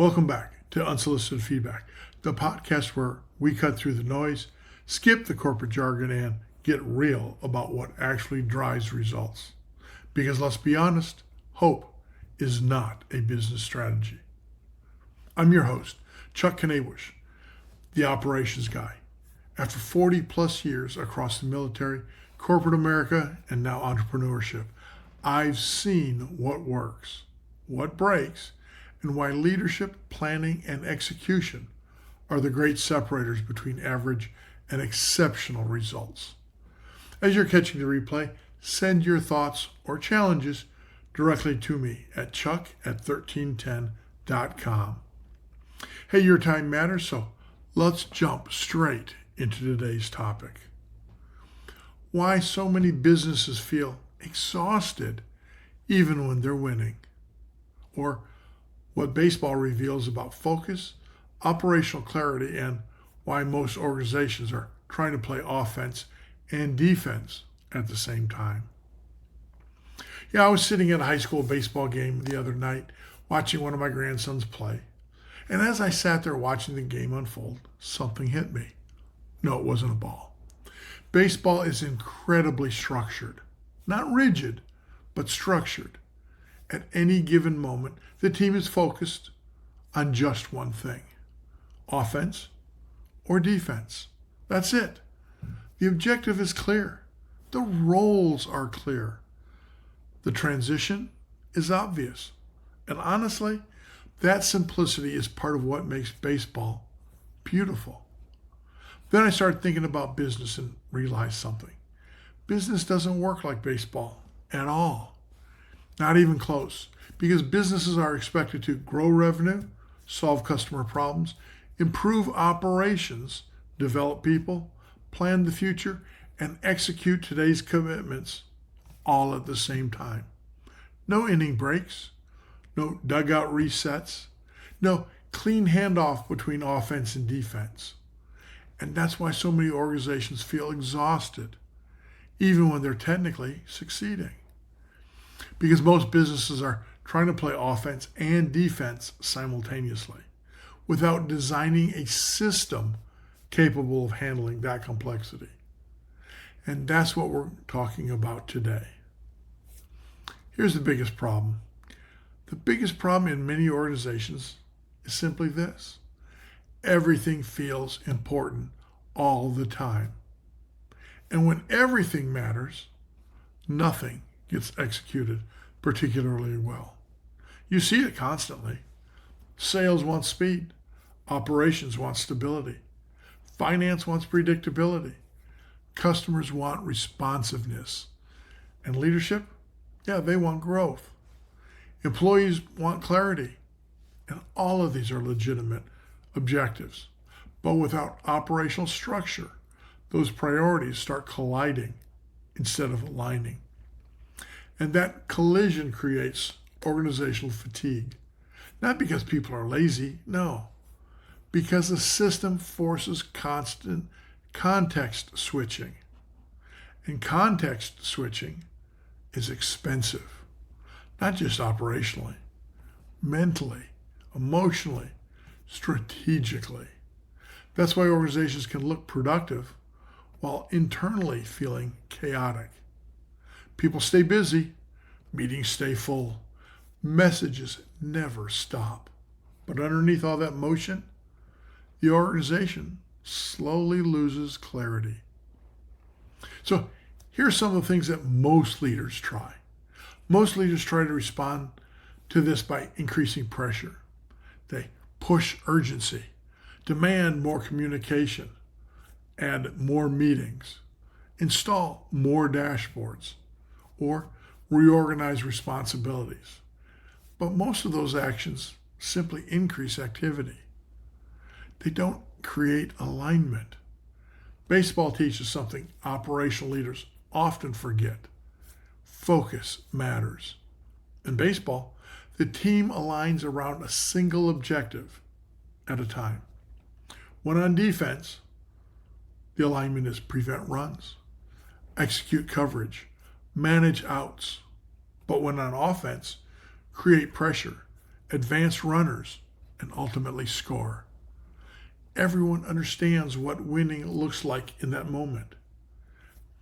Welcome back to Unsolicited Feedback, the podcast where we cut through the noise, skip the corporate jargon, and get real about what actually drives results. Because let's be honest, hope is not a business strategy. I'm your host, Chuck Knabusch, the operations guy. After 40 plus years across the military, corporate America, and now entrepreneurship, I've seen what works, what breaks, and why leadership, planning, and execution are the great separators between average and exceptional results. As you're catching the replay, send your thoughts or challenges directly to me at chuck@1310.com. Hey, your time matters, so let's jump straight into today's topic. Why so many businesses feel exhausted even when they're winning. Or what baseball reveals about focus, operational clarity, and why most organizations are trying to play offense and defense at the same time. I was sitting at a high school baseball game the other night watching one of my grandsons play. And as I sat there watching the game unfold, something hit me. No, it wasn't a ball. Baseball is incredibly structured. Not rigid, but structured. At any given moment, the team is focused on just one thing: offense or defense. That's it. The objective is clear. The roles are clear. The transition is obvious. And honestly, that simplicity is part of what makes baseball beautiful. Then I started thinking about business and realized something. Business doesn't work like baseball at all. Not even close, because businesses are expected to grow revenue, solve customer problems, improve operations, develop people, plan the future, and execute today's commitments all at the same time. No inning breaks, no dugout resets, no clean handoff between offense and defense. And that's why so many organizations feel exhausted, even when they're technically succeeding. Because most businesses are trying to play offense and defense simultaneously without designing a system capable of handling that complexity. And that's what we're talking about today. Here's the biggest problem. The biggest problem in many organizations is simply this: everything feels important all the time. And when everything matters, nothing gets executed particularly well. You see it constantly. Sales wants speed. Operations want stability. Finance wants predictability. Customers want responsiveness. And leadership, they want growth. Employees want clarity. And all of these are legitimate objectives. But without operational structure, those priorities start colliding instead of aligning. And that collision creates organizational fatigue. Not because people are lazy, no. Because the system forces constant context switching. And context switching is expensive. Not just operationally, mentally, emotionally, strategically. That's why organizations can look productive while internally feeling chaotic. People stay busy, meetings stay full, messages never stop. But underneath all that motion, the organization slowly loses clarity. So here's some of the things that most leaders try. Most leaders try to respond to this by increasing pressure. They push urgency, demand more communication, add more meetings, install more dashboards, or reorganize responsibilities. But most of those actions simply increase activity. They don't create alignment. Baseball teaches something operational leaders often forget. Focus matters. In baseball, the team aligns around a single objective at a time. When on defense, the alignment is prevent runs, execute coverage, manage outs. But when on offense, create pressure, advance runners, and ultimately score. Everyone understands what winning looks like in that moment.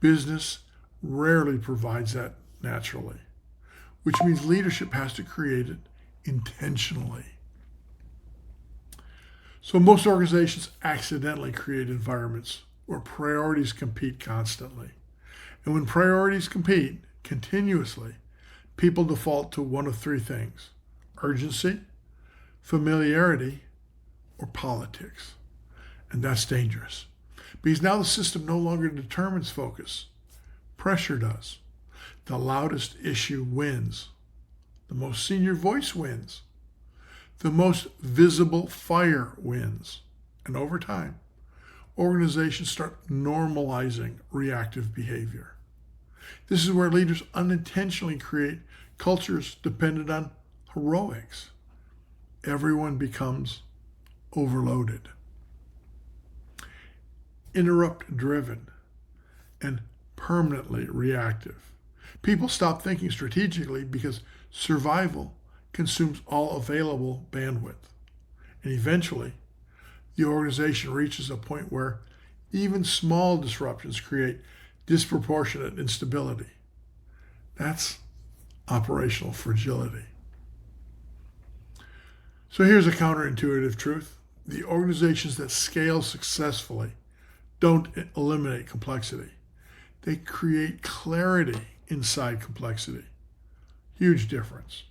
Business rarely provides that naturally, which means leadership has to create it intentionally. So most organizations accidentally create environments where priorities compete constantly. And when priorities compete continuously, people default to one of three things: urgency, familiarity, or politics. And that's dangerous, because now the system no longer determines focus. Pressure does. The loudest issue wins. The most senior voice wins. The most visible fire wins. And over time, organizations start normalizing reactive behavior. This is where leaders unintentionally create cultures dependent on heroics. Everyone becomes overloaded, interrupt-driven, and permanently reactive. People stop thinking strategically because survival consumes all available bandwidth. And eventually, the organization reaches a point where even small disruptions create disproportionate instability. That's operational fragility. So here's a counterintuitive truth. The organizations that scale successfully don't eliminate complexity. They create clarity inside complexity. Huge difference.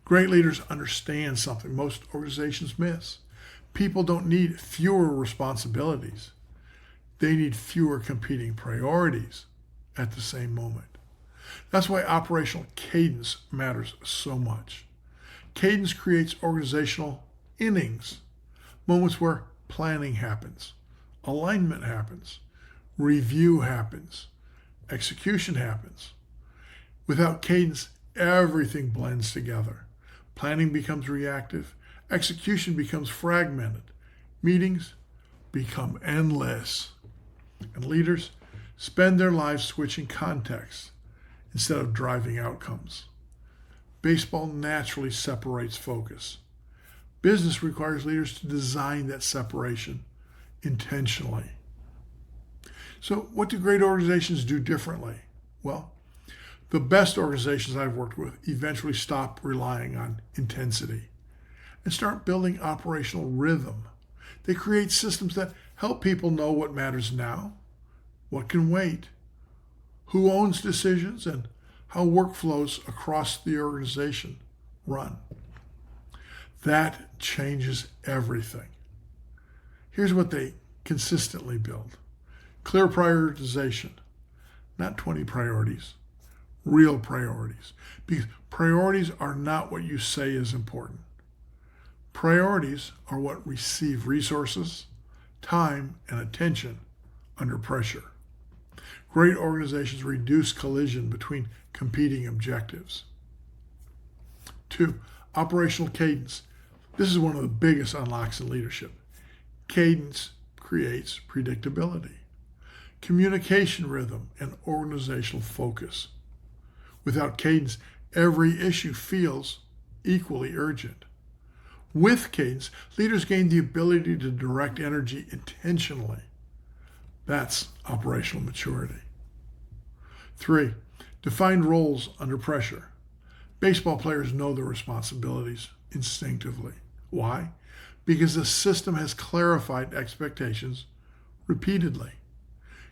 Great leaders understand something most organizations miss. People don't need fewer responsibilities. They need fewer competing priorities at the same moment. That's why operational cadence matters so much. Cadence creates organizational innings, moments where planning happens, alignment happens, review happens, execution happens. Without cadence, everything blends together. Planning becomes reactive, execution becomes fragmented, meetings become endless, and leaders spend their lives switching contexts instead of driving outcomes. Baseball naturally separates focus. Business requires leaders to design that separation intentionally. So what do great organizations do differently? Well, the best organizations I've worked with eventually stop relying on intensity and start building operational rhythm. They create systems that help people know what matters now, what can wait, who owns decisions, and how workflows across the organization run. That changes everything. Here's what they consistently build: clear prioritization, not 20 priorities, real priorities. Because priorities are not what you say is important. Priorities are what receive resources, time, and attention under pressure. Great organizations reduce collision between competing objectives. 2, operational cadence. This is one of the biggest unlocks in leadership. Cadence creates predictability, communication rhythm, and organizational focus. Without cadence, every issue feels equally urgent. With cadence, leaders gain the ability to direct energy intentionally. That's operational maturity. 3, define roles under pressure. Baseball players know their responsibilities instinctively. Why? Because the system has clarified expectations repeatedly.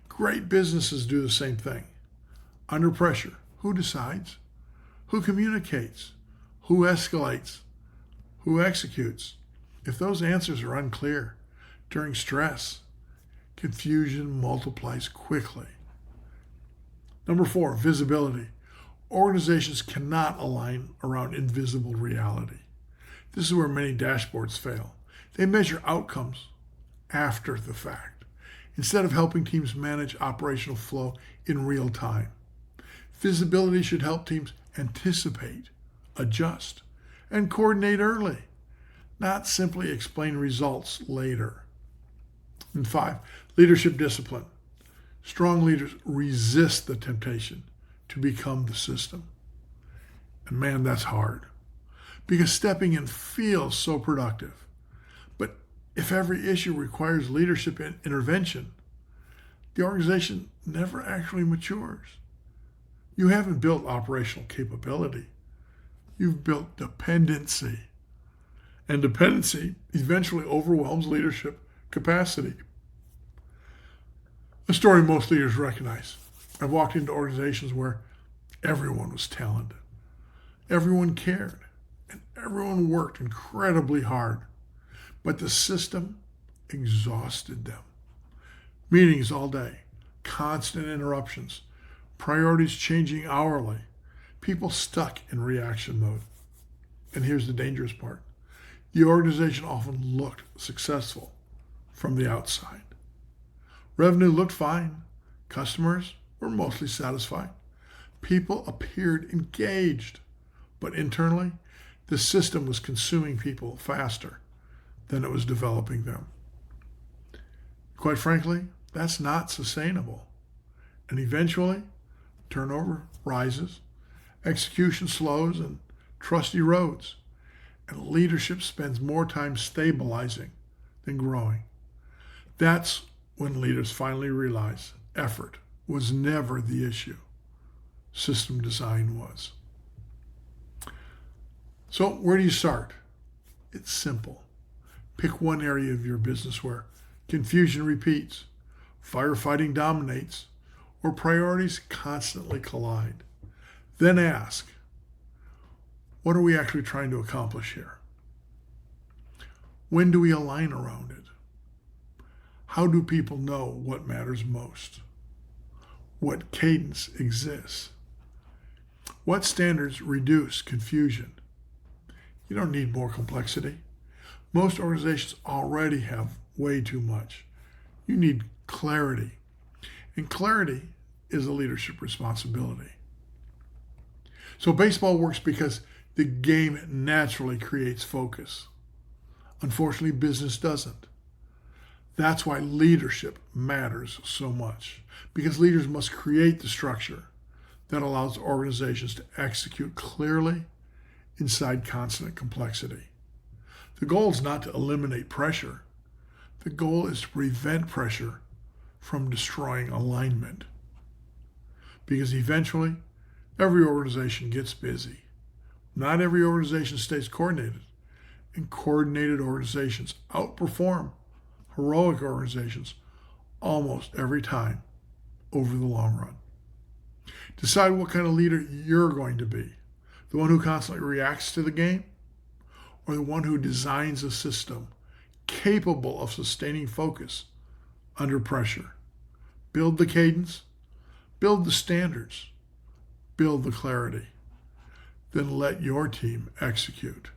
Great businesses do the same thing. Under pressure, who decides? Who communicates? Who escalates? Who executes? If those answers are unclear during stress, confusion multiplies quickly. Number 4, visibility. Organizations cannot align around invisible reality. This is where many dashboards fail. They measure outcomes after the fact, instead of helping teams manage operational flow in real time. Visibility should help teams anticipate, adjust, and coordinate early, not simply explain results later. And 5, leadership discipline. Strong leaders resist the temptation to become the system. And man, that's hard. because stepping in feels so productive. But if every issue requires leadership intervention, the organization never actually matures. You haven't built operational capability. You've built dependency. And dependency eventually overwhelms leadership capacity. A story most leaders recognize. I've walked into organizations where everyone was talented, everyone cared, and everyone worked incredibly hard. But the system exhausted them. Meetings all day, constant interruptions, priorities changing hourly, people stuck in reaction mode. And here's the dangerous part. The organization often looked successful from the outside. Revenue looked fine. Customers were mostly satisfied. People appeared engaged. But internally, the system was consuming people faster than it was developing them. Quite frankly, that's not sustainable. And eventually, turnover rises, execution slows, and trust erodes. And leadership spends more time stabilizing than growing. That's when leaders finally realize effort was never the issue. System design was. So where do you start? It's simple. Pick one area of your business where confusion repeats, firefighting dominates, or priorities constantly collide. Then ask, what are we actually trying to accomplish here? When do we align around it? How do people know what matters most? What cadence exists? What standards reduce confusion? You don't need more complexity. Most organizations already have way too much. You need clarity. And clarity is a leadership responsibility. So baseball works because the game naturally creates focus. Unfortunately, business doesn't. That's why leadership matters so much, because leaders must create the structure that allows organizations to execute clearly inside constant complexity. The goal is not to eliminate pressure. The goal is to prevent pressure from destroying alignment. Because eventually, every organization gets busy. Not every organization stays coordinated. And coordinated organizations outperform heroic organizations almost every time over the long run. Decide what kind of leader you're going to be. The one who constantly reacts to the game, or the one who designs a system capable of sustaining focus under pressure. Build the cadence, build the standards, build the clarity. Then let your team execute.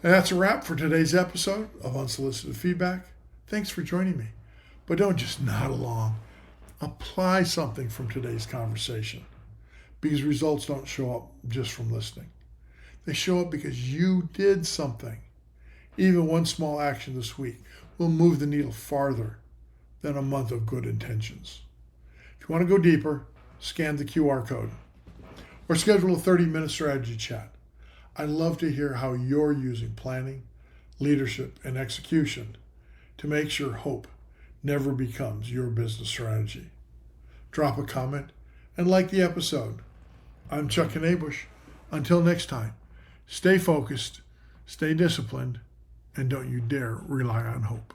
And that's a wrap for today's episode of Unsolicited Feedback. Thanks for joining me. But don't just nod along. Apply something from today's conversation, because results don't show up just from listening. They show up because you did something. Even one small action this week will move the needle farther than a month of good intentions. If you want to go deeper, scan the QR code or schedule a 30-minute strategy chat. I'd love to hear how you're using planning, leadership, and execution to make sure hope never becomes your business strategy. Drop a comment and like the episode. I'm Chuck Knabusch. Until next time, stay focused, stay disciplined, and don't you dare rely on hope.